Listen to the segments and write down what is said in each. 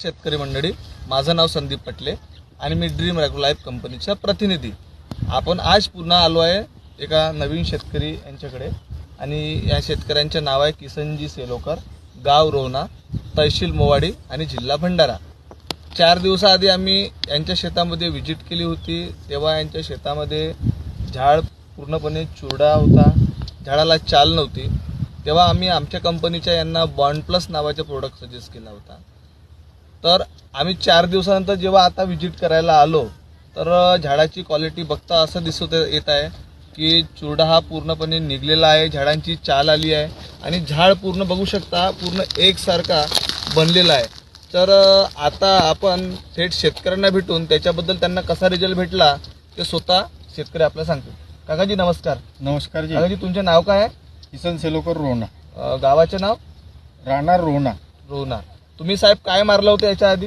शेतकरी मंडळी, माझं नाव संदीप पटले आणि मी ड्रीम ॲग्रोलाइफ कंपनीचा प्रतिनिधी. आपण आज पुन्हा आलो आहे एका नवीन शेतकरी यांच्याकडे आणि या शेतकऱ्यांचे नाव आहे किसनजी सेलोकर, गाव रोहना, तहसील मोवाडी आणि जिल्हा भंडारा. 4 दिवसाआधी आम्ही यांच्या शेतामध्ये व्हिजिट केली होती. तेव्हा यांच्या शेतामध्ये झाड पूर्णपणे चुरडा होता, झाडाला चाल नव्हती. तेव्हा आम्ही आमच्या कंपनीच्या यांना बॉन्ड प्लस नावाचा प्रोडक्ट सजेस्ट केला होता. तर आम्ही 4 दिवसानंतर जेव्हा आता व्हिजिट करायला आलो तर झाडाची क्वालिटी बघता असं दिसत येत आहे की चुरडा हा पूर्णपणे निघलेला आहे, झाडांची चाल आली आहे आणि झाड पूर्ण बघू शकता पूर्ण एकसारखा बनलेला आहे. तर आता आपण थेट शेतकऱ्यांना भेटून त्याच्याबद्दल त्यांना कसा रिझल्ट भेटला ते स्वतः शेतकरी आपल्याला सांगतील. काकाजी नमस्कार. नमस्कार जी. काकाजी तुमचे नाव काय आहे? किसन सेलोकर रोहना. गावाचे नाव? राहणार रोहना. रोहना. तुम्ही साहेब काय मारलं होतं याच्या आधी?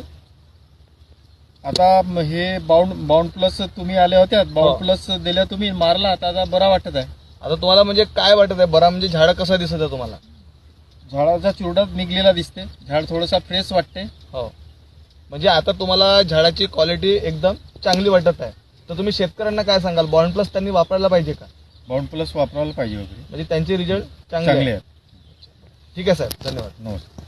आता हे बाउंड प्लस तुम्ही आले होत्या, बाउंड प्लस दिल्या तुम्ही, मारला. आता बरा वाटत आहे. आता तुम्हाला म्हणजे काय वाटत आहे बरा, म्हणजे झाड कसं दिसत आहे तुम्हाला? झाडाचा चुरडा निघलेला दिसते, झाड थोडंसं फ्रेश वाटते. हो, म्हणजे आता तुम्हाला झाडाची क्वालिटी एकदम चांगली वाटत आहे. तर तुम्ही शेतकऱ्यांना काय सांगाल, बॉन्ड प्लस त्यांनी वापरायला पाहिजे का? बाउंड प्लस वापरायला पाहिजे वगैरे, म्हणजे त्यांचे रिझल्ट चांगले चांगले आहेत. आहेत. ठीक आहे साहेब, धन्यवाद. नमस्कार.